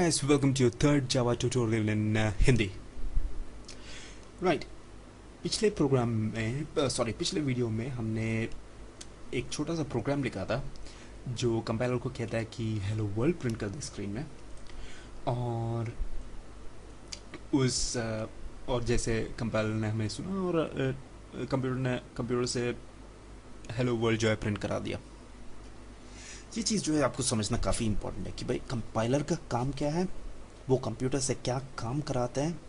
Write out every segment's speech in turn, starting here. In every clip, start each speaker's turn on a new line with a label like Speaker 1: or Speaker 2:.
Speaker 1: guys, welcome to your third Java tutorial in Hindi. Right. पिछले programme में पिछले video में हमने एक छोटा सा प्रोग्राम लिखा था जो कंपाइलर को कहता है कि हेलो वर्ल्ड प्रिंट कर दे स्क्रीन में। और और जैसे कंपाइलर ने हमें सुना और कंप्यूटर से हेलो वर्ल्ड जो है प्रिंट करा दिया। ये चीज़ जो है आपको समझना काफ़ी इंपॉर्टेंट है कि भाई कंपाइलर का काम क्या है, वो कंप्यूटर से क्या काम कराते हैं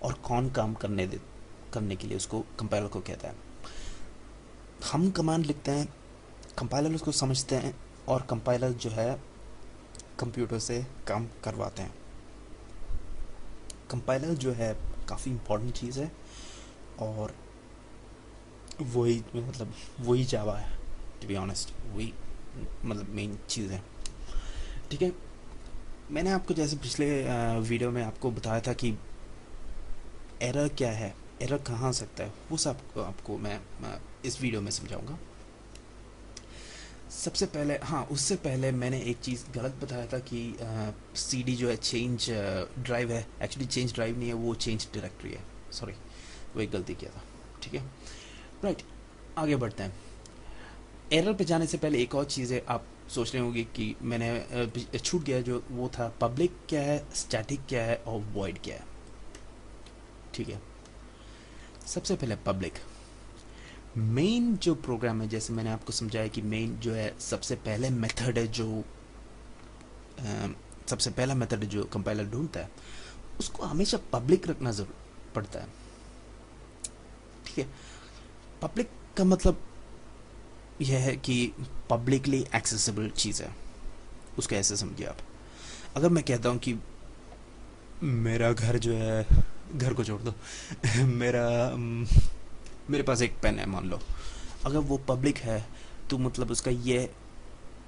Speaker 1: और कौन काम करने के लिए उसको कंपाइलर को कहता है। हम कमांड लिखते हैं, कंपाइलर उसको समझते हैं और कंपाइलर जो है कंप्यूटर से काम करवाते हैं। कंपाइलर जो है काफ़ी इंपॉर्टेंट चीज़ है और वही जावा है, टू बी ऑनेस्ट, वही मेन चीज़ है। ठीक है, मैंने आपको जैसे पिछले वीडियो में आपको बताया था कि एरर क्या है, एरर कहाँ आ सकता है, वो सब आपको मैं इस वीडियो में समझाऊंगा। सबसे पहले उससे पहले मैंने एक चीज़ गलत बताया था कि सीडी जो है चेंज ड्राइव है। एक्चुअली चेंज ड्राइव नहीं है, वो चेंज डायरेक्टरी है। सॉरी, वो एक गलती किया था। ठीक है, राइट, आगे बढ़ते हैं। एरर पे जाने से पहले एक और चीज़ है, आप सोच रहे होंगे कि मैंने छूट गया जो वो था, पब्लिक क्या है, स्टैटिक क्या है और वॉइड क्या है। ठीक है, सबसे पहले पब्लिक। मेन जो प्रोग्राम है, जैसे मैंने आपको समझाया कि मेन जो है सबसे पहले मेथड है सबसे पहला मेथड जो कंपाइलर ढूंढता है, उसको हमेशा पब्लिक रखना जरूर पड़ता है। ठीक है, पब्लिक का मतलब यह है कि पब्लिकली एक्सेसिबल चीज़ है। उसको ऐसे समझिए आप। अगर मैं कहता हूँ कि मेरा घर जो है, घर को छोड़ दो मेरे पास एक पेन है मान लो, अगर वो पब्लिक है तो मतलब उसका ये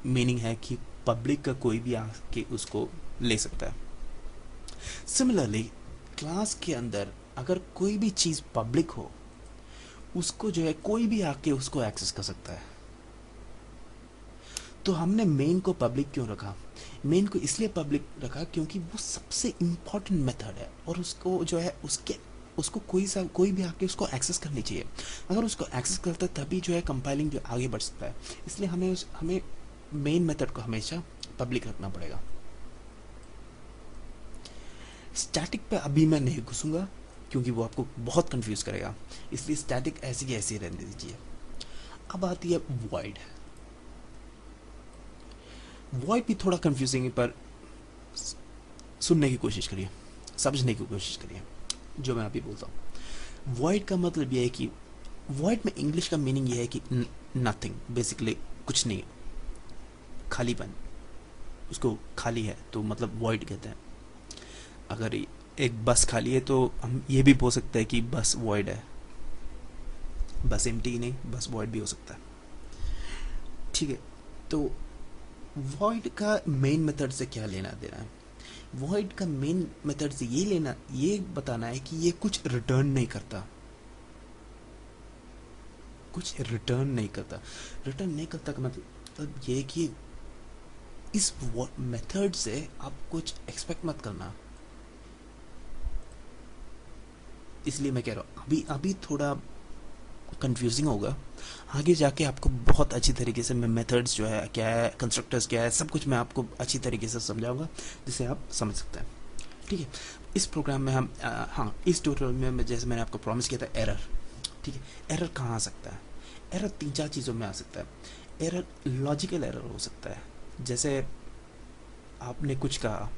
Speaker 1: मीनिंग है कि पब्लिक का कोई भी आके उसको ले सकता है। सिमिलरली क्लास के अंदर अगर कोई भी चीज़ पब्लिक हो, उसको जो है कोई भी आके उसको एक्सेस कर सकता है। तो हमने मेन को पब्लिक क्यों रखा? मेन को इसलिए पब्लिक रखा क्योंकि वो सबसे इम्पॉर्टेंट मेथड है और उसको जो है उसको कोई भी आके उसको एक्सेस करनी चाहिए। अगर उसको एक्सेस करता है तभी जो है कंपाइलिंग जो आगे बढ़ सकता है। इसलिए हमें मेन मेथड को हमेशा पब्लिक रखना पड़ेगा। स्टैटिक पे अभी मैं नहीं घुसूंगा क्योंकि वो आपको बहुत कंफ्यूज करेगा, इसलिए स्टैटिक ऐसी की ऐसी रहने दीजिए। अब आती है वॉइड। वॉइड भी थोड़ा कंफ्यूजिंग है, पर सुनने की कोशिश करिए, समझने की कोशिश करिए जो मैं अभी बोलता हूँ। वॉइड का मतलब यह है कि वॉइड में इंग्लिश का मीनिंग यह है कि नथिंग, बेसिकली कुछ नहीं, खालीपन। उसको खाली है तो मतलब वॉइड कहते हैं। अगर एक बस खाली है तो हम ये भी बोल सकते हैं कि बस वॉइड है। बस एम्प्टी नहीं, बस वॉइड भी हो सकता है। ठीक है, तो वॉइड का मेन मेथड से क्या लेना देना है? वॉइड का मेन मेथड से ये बताना है कि ये कुछ रिटर्न नहीं करता। कुछ रिटर्न नहीं करता। रिटर्न नहीं करता का मतलब ये कि इस मेथड से आप कुछ एक्सपेक्ट मत करना। इसलिए मैं कह रहा हूँ अभी थोड़ा कंफ्यूजिंग होगा, आगे जाके आपको बहुत अच्छी तरीके से मैं मेथड्स जो है क्या है, कंस्ट्रक्टर्स क्या है, सब कुछ मैं आपको अच्छी तरीके से समझाऊंगा जिससे आप समझ सकते हैं। ठीक है, इस प्रोग्राम में हम इस ट्यूटोरियल में जैसे मैंने आपको प्रॉमिस किया था, एरर। ठीक है, एरर कहाँ आ सकता है? एरर 3-4 चीज़ों में आ सकता है। एरर लॉजिकल एरर हो सकता है, जैसे आपने कुछ कहा,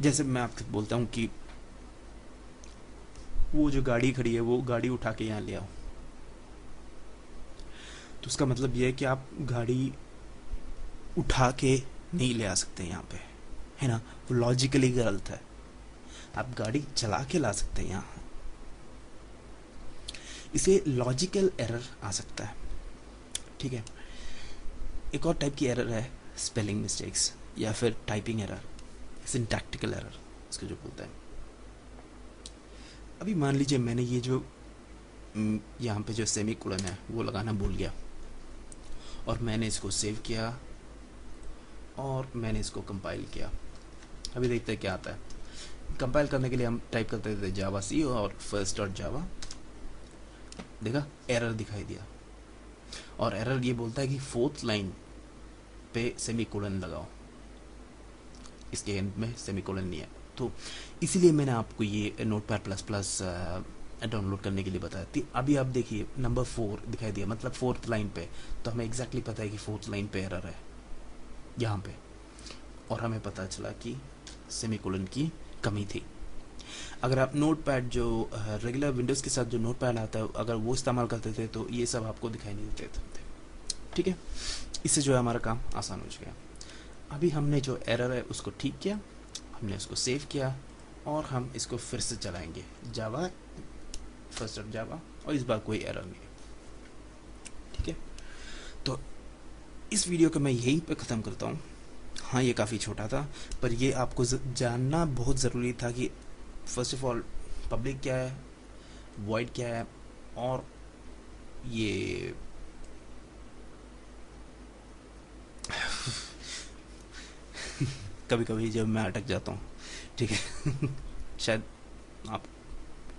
Speaker 1: जैसे मैं आपको बोलता हूँ कि वो जो गाड़ी खड़ी है वो गाड़ी उठा के यहाँ ले आओ, तो उसका मतलब ये है कि आप गाड़ी उठा के नहीं ले आ सकते यहाँ पे, है ना? वो लॉजिकली गलत है। आप गाड़ी चला के ला सकते हैं यहाँ, इसे लॉजिकल एरर आ सकता है। ठीक है, एक और टाइप की एरर है स्पेलिंग मिस्टेक्स या फिर टाइपिंग एरर, सिंटैक्टिकल एरर इसको जो बोलते हैं। अभी मान लीजिए मैंने ये जो यहाँ पे जो सेमी कोलन है वो लगाना भूल गया और मैंने इसको सेव किया और मैंने इसको कंपाइल किया। अभी देखते हैं क्या आता है। कंपाइल करने के लिए हम टाइप करते थे जावा सी और फर्स्ट डॉट जावा, देखा एरर दिखाई दिया, और एरर ये बोलता है कि 4th लाइन पे सेमीकोलन लगाओ, इसके एंड में सेमीकोलन नहीं है। तो इसीलिए मैंने आपको ये नोटपैड प्लस प्लस डाउनलोड करने के लिए बताया थी। अभी आप देखिए नंबर 4 दिखाई दिया, मतलब 4th लाइन पे, तो हमें एग्जैक्टली पता है कि 4th लाइन पे एरर है यहाँ पे, और हमें पता चला कि सेमीकोलन की कमी थी। अगर आप नोटपैड जो रेगुलर विंडोज़ के साथ जो नोटपैड आता है, अगर वो इस्तेमाल करते थे तो ये सब आपको दिखाई नहीं देते थे। ठीक है, इससे जो है हमारा काम आसान हो गया। अभी हमने जो एरर है उसको ठीक किया, हमने उसको सेव किया, और हम इसको फिर से चलाएंगे जावा फर्स्ट ऑफ जावा, और इस बार कोई एरर नहीं है। ठीक है, तो इस वीडियो को मैं यहीं पे ख़त्म करता हूँ। हाँ, ये काफ़ी छोटा था, पर ये आपको जानना बहुत ज़रूरी था कि फर्स्ट ऑफ ऑल पब्लिक क्या है, वॉइड क्या है, और ये कभी कभी जब मैं अटक जाता हूँ, ठीक है शायद आप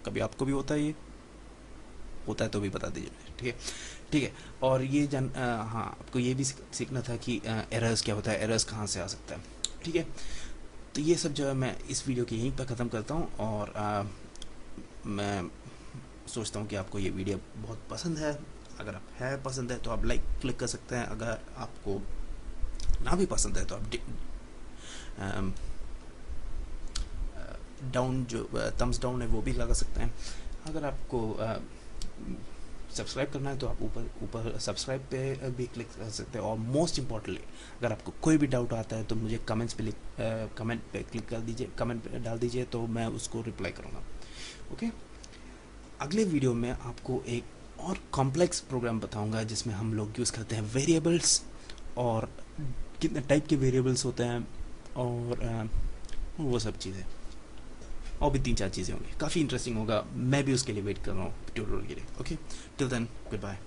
Speaker 1: कभी आपको भी होता है, ये होता है तो भी बता दीजिए। ठीक है, ठीक है। और ये हाँ, आपको ये भी सीखना था कि एरर्स क्या होता है, एरर्स कहाँ से आ सकता है। ठीक है, तो ये सब जो है मैं इस वीडियो के यहीं पर ख़त्म करता हूँ, और मैं सोचता हूँ कि आपको ये वीडियो बहुत पसंद है। अगर आप है पसंद है तो आप लाइक क्लिक कर सकते हैं, अगर आपको ना भी पसंद है तो आप डाउन जो थम्स डाउन है वो भी लगा सकते हैं। अगर आपको सब्सक्राइब करना है तो आप ऊपर सब्सक्राइब पे भी क्लिक कर सकते हैं। और मोस्ट इम्पॉर्टेंटली, अगर आपको कोई भी डाउट आता है तो मुझे कमेंट्स पे कमेंट पे क्लिक कर दीजिए, कमेंट पे डाल दीजिए, तो मैं उसको रिप्लाई करूँगा। ओके, अगले वीडियो में आपको एक और कॉम्प्लेक्स प्रोग्राम बताऊँगा जिसमें हम लोग यूज़ करते हैं वेरिएबल्स, और कितने टाइप के वेरिएबल्स होते हैं, और वो सब चीज़ें, और भी 3-4 चीज़ें होंगी। काफ़ी इंटरेस्टिंग होगा, मैं भी उसके लिए वेट कर रहा हूँ ट्यूटोरियल के लिए। Okay, till then good bye.